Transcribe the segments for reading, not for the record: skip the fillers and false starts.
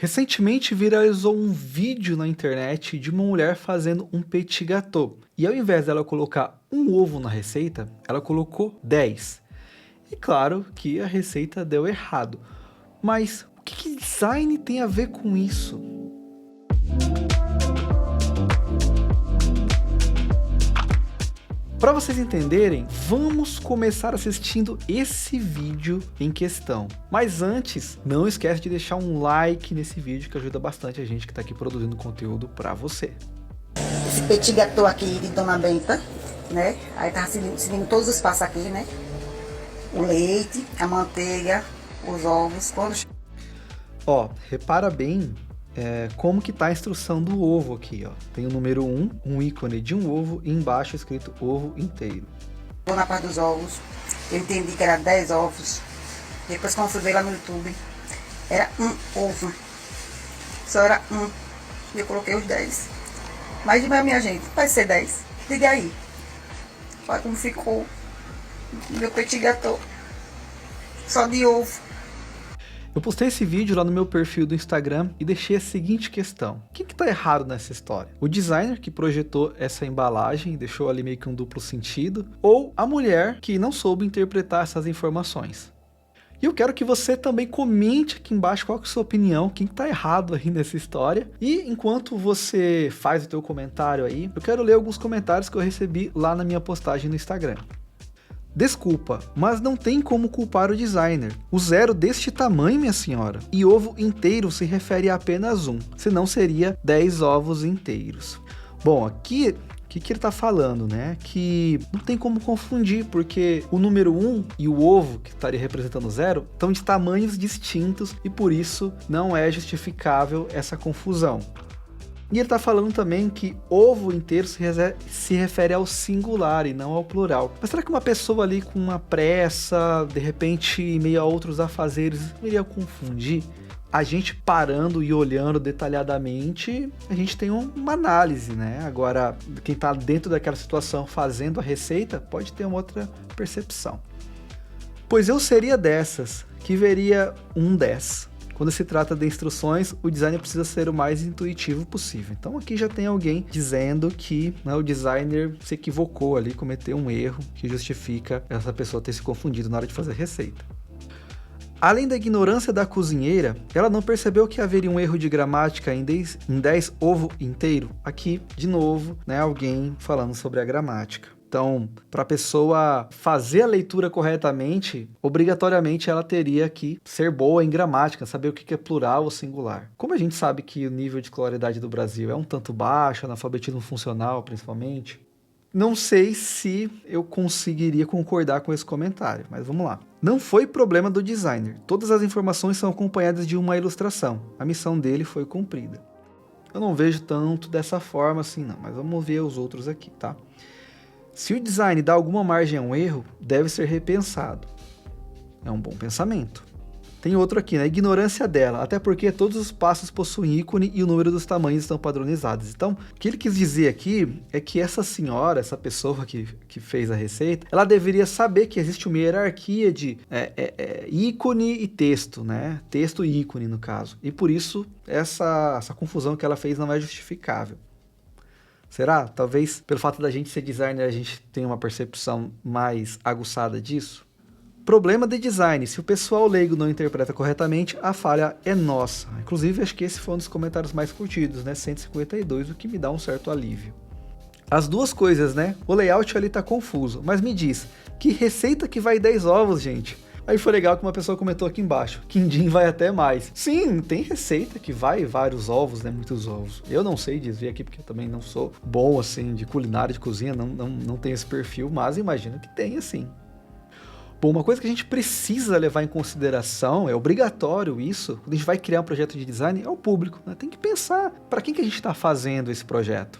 Recentemente viralizou um vídeo na internet de uma mulher fazendo um petit gâteau. E ao invés dela colocar um ovo na receita, ela colocou 10. E claro que a receita deu errado. Mas o que design tem a ver com isso? Para vocês entenderem, vamos começar assistindo esse vídeo em questão. Mas antes, não esquece de deixar um like nesse vídeo que ajuda bastante a gente que está aqui produzindo conteúdo para você. Esse petit gâteau aqui de Dona Benta, né? Aí tá seguindo todos os passos aqui, né? O leite, a manteiga, os ovos. Ó, repara bem como que tá a instrução do ovo aqui, ó. Tem o número 1, um ícone de um ovo e embaixo escrito ovo inteiro. Vou na parte dos ovos, eu entendi que era 10 ovos. Depois quando fui ver lá no YouTube, era um ovo. Só era um. E eu coloquei os 10. Mas minha gente, vai ser 10. Diga aí. Olha como ficou meu petit gâteau. Só de ovo. Eu postei esse vídeo lá no meu perfil do Instagram e deixei a seguinte questão. O que tá errado nessa história? O designer que projetou essa embalagem, deixou ali meio que um duplo sentido, ou a mulher que não soube interpretar essas informações? E eu quero que você também comente aqui embaixo qual que é a sua opinião, o que tá errado aí nessa história. E enquanto você faz o teu comentário aí, eu quero ler alguns comentários que eu recebi lá na minha postagem no Instagram. Desculpa, mas não tem como culpar o designer. O zero deste tamanho, minha senhora. E ovo inteiro se refere a apenas um, senão seria 10 ovos inteiros. Bom, aqui o que ele está falando, né? Que não tem como confundir, porque o número 1 e o ovo, que estaria representando o zero, estão de tamanhos distintos e por isso não é justificável essa confusão. E ele está falando também que ovo inteiro se refere ao singular e não ao plural. Mas será que uma pessoa ali com uma pressa, de repente em meio a outros afazeres, iria confundir? A gente parando e olhando detalhadamente, a gente tem uma análise, né? Agora, quem está dentro daquela situação fazendo a receita, pode ter uma outra percepção. Pois eu seria dessas, que veria um 10. Quando se trata de instruções, o design precisa ser o mais intuitivo possível. Então aqui já tem alguém dizendo que o designer se equivocou ali, cometeu um erro que justifica essa pessoa ter se confundido na hora de fazer a receita. Além da ignorância da cozinheira, ela não percebeu que haveria um erro de gramática em 10 ovo inteiro. Aqui, de novo, alguém falando sobre a gramática. Então, para a pessoa fazer a leitura corretamente, obrigatoriamente ela teria que ser boa em gramática, saber o que é plural ou singular. Como a gente sabe que o nível de escolaridade do Brasil é um tanto baixo, analfabetismo funcional principalmente, não sei se eu conseguiria concordar com esse comentário, mas vamos lá. Não foi problema do designer. Todas as informações são acompanhadas de uma ilustração. A missão dele foi cumprida. Eu não vejo tanto dessa forma assim não, mas vamos ver os outros aqui, tá? Se o design dá alguma margem a um erro, deve ser repensado. É um bom pensamento. Tem outro aqui, ignorância dela, até porque todos os passos possuem ícone e o número dos tamanhos estão padronizados. Então, o que ele quis dizer aqui é que essa senhora, essa pessoa que fez a receita, ela deveria saber que existe uma hierarquia de ícone e texto, né? Texto e ícone, no caso. E por isso, essa confusão que ela fez não é justificável. Será? Talvez pelo fato da gente ser designer a gente tenha uma percepção mais aguçada disso? Problema de design. Se o pessoal leigo não interpreta corretamente, a falha é nossa. Inclusive, acho que esse foi um dos comentários mais curtidos, 152, o que me dá um certo alívio. As duas coisas, O layout ali tá confuso, mas me diz, que receita que vai 10 ovos, gente? Aí foi legal que uma pessoa comentou aqui embaixo, quindim vai até mais. Sim, tem receita que vai vários ovos, muitos ovos. Eu não sei dizer aqui, porque eu também não sou bom, assim, de culinária, de cozinha, não tenho esse perfil, mas imagino que tenha, sim. Bom, uma coisa que a gente precisa levar em consideração, é obrigatório isso, quando a gente vai criar um projeto de design, é o público. Tem que pensar para quem que a gente está fazendo esse projeto.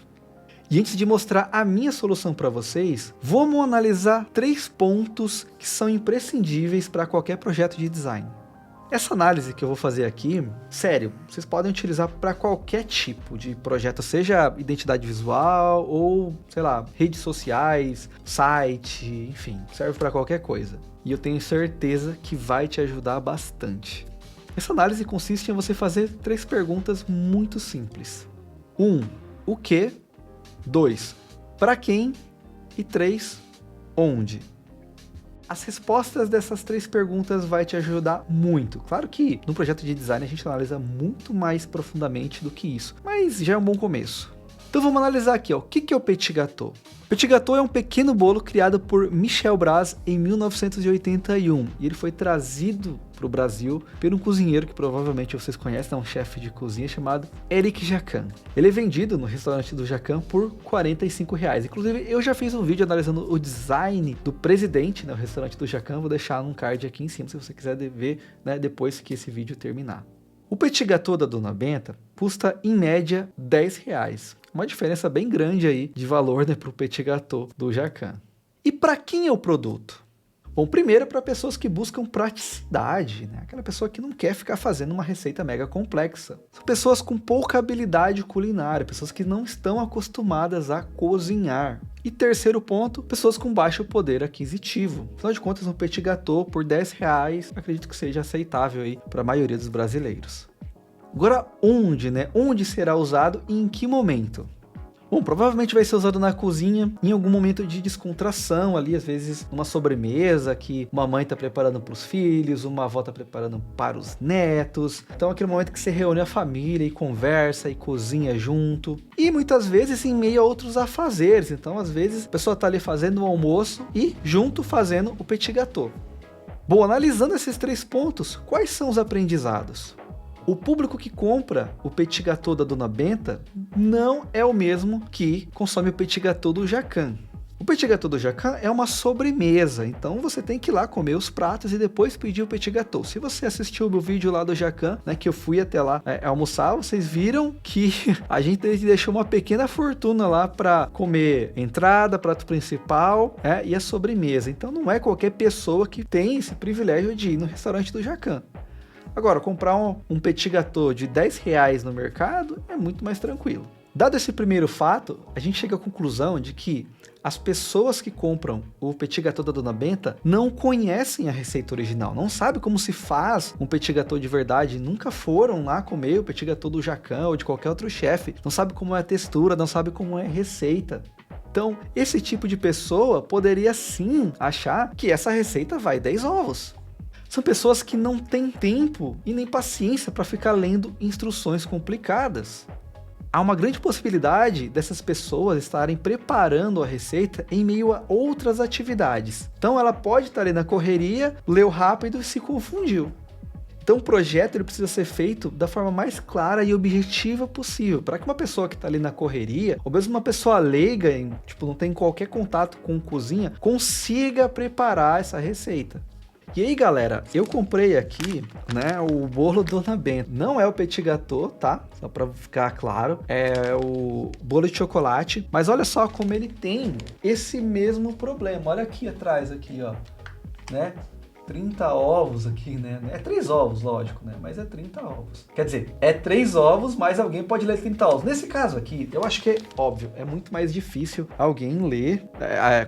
E antes de mostrar a minha solução para vocês, vamos analisar 3 pontos que são imprescindíveis para qualquer projeto de design. Essa análise que eu vou fazer aqui, sério, vocês podem utilizar para qualquer tipo de projeto, seja identidade visual ou, sei lá, redes sociais, site, enfim, serve para qualquer coisa. E eu tenho certeza que vai te ajudar bastante. Essa análise consiste em você fazer 3 perguntas muito simples. 1. O que? 2. Para quem? E 3. Onde? As respostas dessas 3 perguntas vai te ajudar muito. Claro que no projeto de design a gente analisa muito mais profundamente do que isso, mas já é um bom começo. Então vamos analisar aqui, ó. O que é o petit gâteau? O petit gâteau é um pequeno bolo criado por Michel Bras em 1981 e ele foi trazido para o Brasil por um cozinheiro que provavelmente vocês conhecem, é um chefe de cozinha chamado Eric Jacquin. Ele é vendido no restaurante do Jacquin por R$ 45. Inclusive eu já fiz um vídeo analisando o design do presidente no restaurante do Jacquin, vou deixar um card aqui em cima se você quiser ver, né, depois que esse vídeo terminar. O petit gâteau da Dona Benta custa em média R$ 10. Uma diferença bem grande aí de valor, né, para o petit gâteau do Jacquin. E para quem é o produto? Bom, primeiro para pessoas que buscam praticidade, né? Aquela pessoa que não quer ficar fazendo uma receita mega complexa. São pessoas com pouca habilidade culinária, pessoas que não estão acostumadas a cozinhar. E terceiro ponto, pessoas com baixo poder aquisitivo. Afinal de contas, um petit gâteau por R$ 10, acredito que seja aceitável aí para a maioria dos brasileiros. Agora, onde, né? Onde será usado e em que momento? Bom, provavelmente vai ser usado na cozinha, em algum momento de descontração ali, às vezes uma sobremesa que uma mãe está preparando para os filhos, uma avó está preparando para os netos. Então, aquele momento que você reúne a família e conversa e cozinha junto. E muitas vezes em meio a outros afazeres. Então, às vezes, a pessoa está ali fazendo o almoço e junto fazendo o petit gâteau. Bom, analisando esses 3 pontos, quais são os aprendizados? O público que compra o petit gâteau da Dona Benta não é o mesmo que consome o petit gâteau do Jacquin. O petit gâteau do Jacquin é uma sobremesa, então você tem que ir lá comer os pratos e depois pedir o petit gâteau. Se você assistiu o meu vídeo lá do Jacquin, né, que eu fui até lá almoçar, vocês viram que a gente deixou uma pequena fortuna lá para comer entrada, prato principal e a sobremesa. Então não é qualquer pessoa que tem esse privilégio de ir no restaurante do Jacquin. Agora, comprar um petit gâteau de R$ 10 no mercado é muito mais tranquilo. Dado esse primeiro fato, a gente chega à conclusão de que as pessoas que compram o petit gâteau da Dona Benta não conhecem a receita original, não sabem como se faz um petit gâteau de verdade, nunca foram lá comer o petit gâteau do Jacquin ou de qualquer outro chefe, não sabem como é a textura, não sabem como é a receita. Então, esse tipo de pessoa poderia sim achar que essa receita vai 10 ovos. São pessoas que não têm tempo e nem paciência para ficar lendo instruções complicadas. Há uma grande possibilidade dessas pessoas estarem preparando a receita em meio a outras atividades. Então ela pode estar ali na correria, leu rápido e se confundiu. Então o projeto ele precisa ser feito da forma mais clara e objetiva possível, para que uma pessoa que está ali na correria, ou mesmo uma pessoa leiga, não tem qualquer contato com cozinha, consiga preparar essa receita. E aí, galera, eu comprei aqui, né, o bolo Dona Benta. Não é o petit gâteau, tá? Só pra ficar claro. É o bolo de chocolate. Mas olha só como ele tem esse mesmo problema. Olha aqui atrás, aqui, ó. Né? 30 ovos aqui, né? É 3 ovos, lógico, né? Mas é 30 ovos. Quer dizer, é 3 ovos, mas alguém pode ler 30 ovos. Nesse caso aqui, eu acho que é óbvio, é muito mais difícil alguém ler,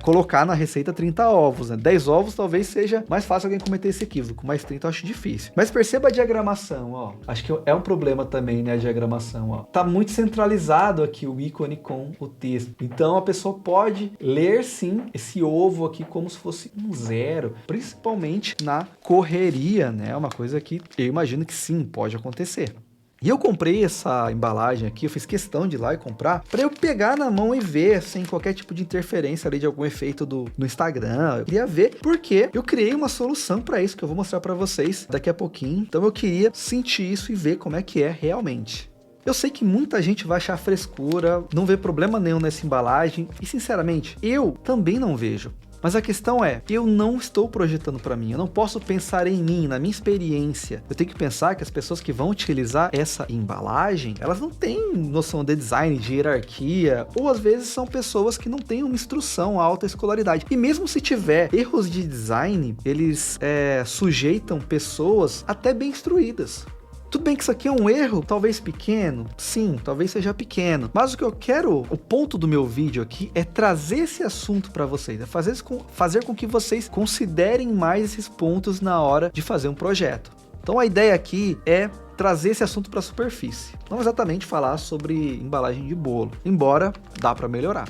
colocar na receita 30 ovos, né? 10 ovos talvez seja mais fácil alguém cometer esse equívoco, mas 30 eu acho difícil. Mas perceba a diagramação, ó. Acho que é um problema também, né? A diagramação, ó. Tá muito centralizado aqui o ícone com o texto. Então a pessoa pode ler sim esse ovo aqui como se fosse um 0, principalmente na correria, né? Uma coisa que eu imagino que sim, pode acontecer. E eu comprei essa embalagem aqui, eu fiz questão de ir lá e comprar, para eu pegar na mão e ver, sem qualquer tipo de interferência ali de algum efeito no Instagram. Eu queria ver porque eu criei uma solução para isso, que eu vou mostrar para vocês daqui a pouquinho. Então eu queria sentir isso e ver como é que é realmente. Eu sei que muita gente vai achar frescura, não vê problema nenhum nessa embalagem, e sinceramente, eu também não vejo. Mas a questão é, eu não estou projetando para mim, eu não posso pensar em mim, na minha experiência. Eu tenho que pensar que as pessoas que vão utilizar essa embalagem, elas não têm noção de design, de hierarquia, ou às vezes são pessoas que não têm uma instrução à alta escolaridade. E mesmo se tiver erros de design, eles sujeitam pessoas até bem instruídas. Tudo bem que isso aqui é um erro, talvez pequeno, sim, talvez seja pequeno, mas o que eu quero, o ponto do meu vídeo aqui é trazer esse assunto para vocês, é fazer com que vocês considerem mais esses pontos na hora de fazer um projeto. Então a ideia aqui é trazer esse assunto para a superfície. Não exatamente falar sobre embalagem de bolo, embora dá para melhorar.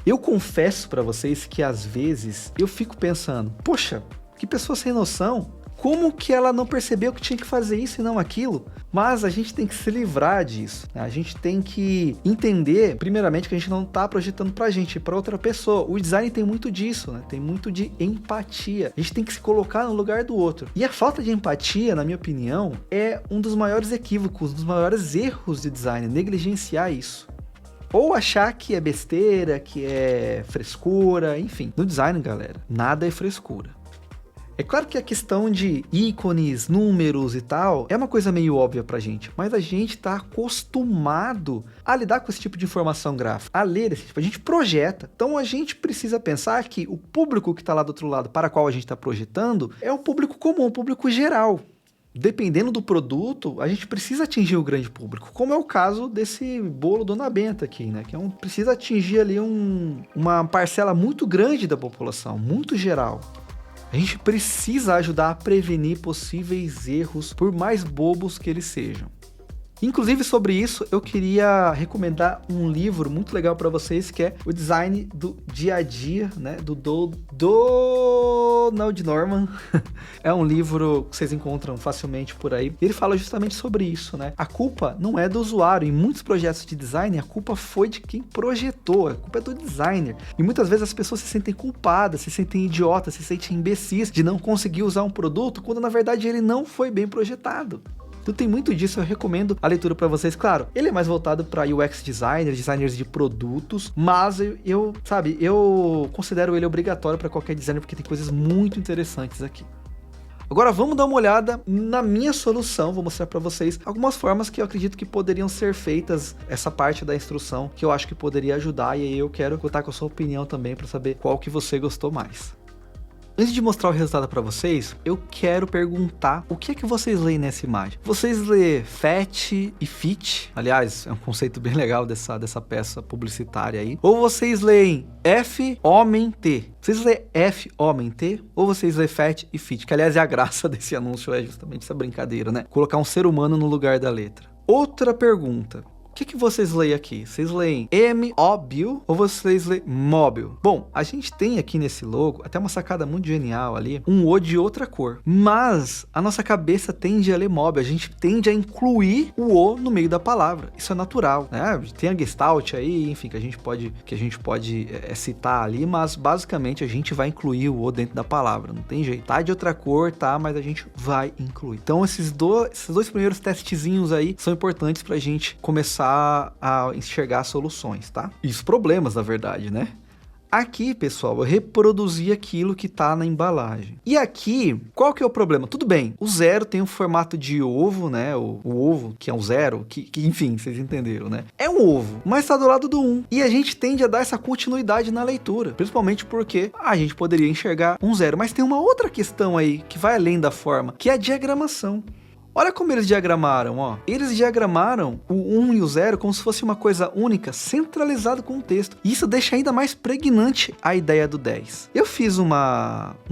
Eu confesso para vocês que às vezes eu fico pensando, poxa, que pessoa sem noção, como que ela não percebeu que tinha que fazer isso e não aquilo? Mas a gente tem que se livrar disso, né? A gente tem que entender, primeiramente, que a gente não está projetando pra gente, para outra pessoa. O design tem muito disso, né? Tem muito de empatia. A gente tem que se colocar no lugar do outro. E a falta de empatia, na minha opinião, é um dos maiores equívocos, um dos maiores erros de design, negligenciar isso. Ou achar que é besteira, que é frescura, enfim. No design, galera, nada é frescura. É claro que a questão de ícones, números e tal, é uma coisa meio óbvia pra gente, mas a gente tá acostumado a lidar com esse tipo de informação gráfica, a ler esse tipo, a gente projeta. Então a gente precisa pensar que o público que tá lá do outro lado, para qual a gente tá projetando, é um público comum, um público geral. Dependendo do produto, a gente precisa atingir o grande público, como é o caso desse bolo Dona Benta aqui, né? Que precisa atingir ali uma parcela muito grande da população, muito geral. A gente precisa ajudar a prevenir possíveis erros, por mais bobos que eles sejam. Inclusive, sobre isso, eu queria recomendar um livro muito legal para vocês, que é o Design do Dia a Dia, né? Do Donald Norman. É um livro que vocês encontram facilmente por aí. Ele fala justamente sobre isso, né? A culpa não é do usuário. Em muitos projetos de design, a culpa foi de quem projetou. A culpa é do designer. E muitas vezes as pessoas se sentem culpadas, se sentem idiotas, se sentem imbecis de não conseguir usar um produto, quando na verdade ele não foi bem projetado. Então tem muito disso, eu recomendo a leitura para vocês. Claro, ele é mais voltado para UX designers, designers de produtos, mas eu considero ele obrigatório para qualquer designer, porque tem coisas muito interessantes aqui. Agora vamos dar uma olhada na minha solução, vou mostrar para vocês algumas formas que eu acredito que poderiam ser feitas, essa parte da instrução, que eu acho que poderia ajudar, e aí eu quero contar com a sua opinião também para saber qual que você gostou mais. Antes de mostrar o resultado para vocês, eu quero perguntar o que é que vocês leem nessa imagem. Vocês lêem fat e fit? Aliás, é um conceito bem legal dessa peça publicitária aí. Ou vocês leem F, homem, T? Vocês leem F, homem, T? Ou vocês leem fat e fit? Que aliás é a graça desse anúncio, é justamente essa brincadeira, né? Colocar um ser humano no lugar da letra. Outra pergunta. O que vocês leem aqui? Vocês leem M-O-Bill ou vocês leem Mobile? Bom, a gente tem aqui nesse logo, até uma sacada muito genial ali, um O de outra cor. Mas a nossa cabeça tende a ler Mobile, a gente tende a incluir o O no meio da palavra. Isso é natural, né? Tem a Gestalt aí, enfim, que a gente pode citar ali, mas basicamente a gente vai incluir o O dentro da palavra, não tem jeito. Tá de outra cor, tá, mas a gente vai incluir. Então esses dois primeiros testezinhos aí são importantes pra gente começar a enxergar soluções, tá? E os problemas, na verdade, né? Aqui, pessoal, eu reproduzi aquilo que tá na embalagem. E aqui, qual que é o problema? Tudo bem, o 0 tem um formato de ovo, né? O ovo, que é um 0, que enfim, vocês entenderam, né? É um ovo, mas tá do lado do 1. E a gente tende a dar essa continuidade na leitura, principalmente porque a gente poderia enxergar um 0. Mas tem uma outra questão aí, que vai além da forma, que é a diagramação. Olha como eles diagramaram, ó. Eles diagramaram o 1 e o 0 como se fosse uma coisa única, centralizado com o texto. E isso deixa ainda mais pregnante a ideia do 10. Eu fiz um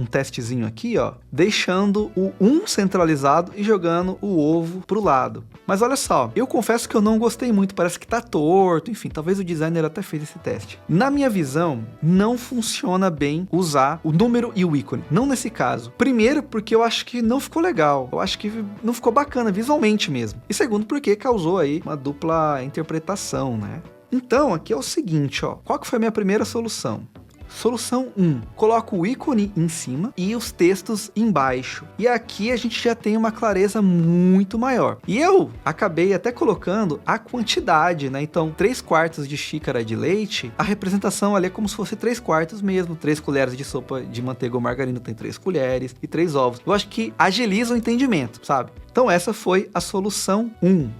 testezinho aqui, ó, deixando o 1 centralizado e jogando o ovo pro lado. Mas olha só, eu confesso que eu não gostei muito, parece que tá torto, enfim, talvez o designer até fez esse teste. Na minha visão, não funciona bem usar o número e o ícone, não nesse caso. Primeiro, porque eu acho que não ficou legal, eu acho que não ficou bacana visualmente mesmo. E segundo, porque causou aí uma dupla interpretação, né? Então, aqui é o seguinte, ó, qual que foi a minha primeira solução? Solução 1, coloco o ícone em cima e os textos embaixo. E aqui a gente já tem uma clareza muito maior. E eu acabei até colocando a quantidade, né? Então, 3/4 de xícara de leite, a representação ali é como se fosse 3/4 mesmo. 3 colheres de sopa de manteiga ou margarina tem 3 colheres e 3 ovos. Eu acho que agiliza o entendimento, sabe? Então, essa foi a solução 1.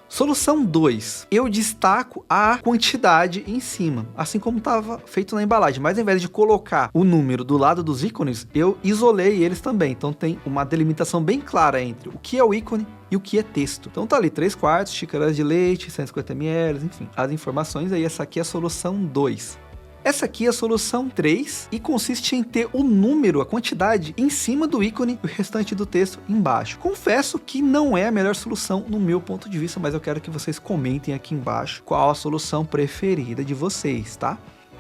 Solução 2, eu destaco a quantidade em cima, assim como estava feito na embalagem, mas ao invés de colocar o número do lado dos ícones, eu isolei eles também, então tem uma delimitação bem clara entre o que é o ícone e o que é texto. Então tá ali 3/4 xícaras de leite, 150 ml, enfim, as informações aí, essa aqui é a solução 2. Essa aqui é a solução 3 e consiste em ter o número, a quantidade, em cima do ícone e o restante do texto embaixo. Confesso que não é a melhor solução no meu ponto de vista, mas eu quero que vocês comentem aqui embaixo qual a solução preferida de vocês, tá?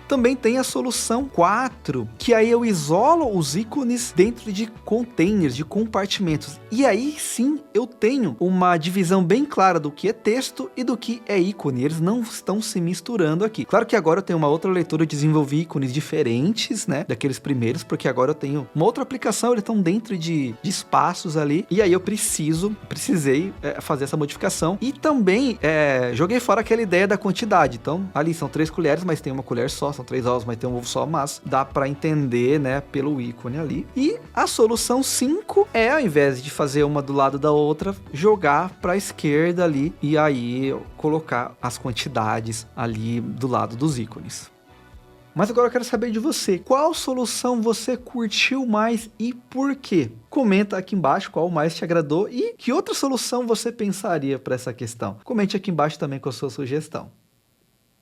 Também tem a solução 4, que aí eu isolo os ícones dentro de containers, de compartimentos. E aí sim eu tenho uma divisão bem clara do que é texto e do que é ícone. Eles não estão se misturando aqui. Claro que agora eu tenho uma outra leitura, eu desenvolvi ícones diferentes, né, daqueles primeiros, porque agora eu tenho uma outra aplicação, eles estão dentro de espaços ali. E aí eu precisei fazer essa modificação. E também joguei fora aquela ideia da quantidade. Então ali são 3 colheres, mas tem uma colher só. São 3 ovos, mas tem um ovo só, mas dá para entender, né, pelo ícone ali. E a solução 5 é, ao invés de fazer uma do lado da outra, jogar para a esquerda ali e aí colocar as quantidades ali do lado dos ícones. Mas agora eu quero saber de você, qual solução você curtiu mais e por quê? Comenta aqui embaixo qual mais te agradou e que outra solução você pensaria para essa questão. Comente aqui embaixo também com a sua sugestão.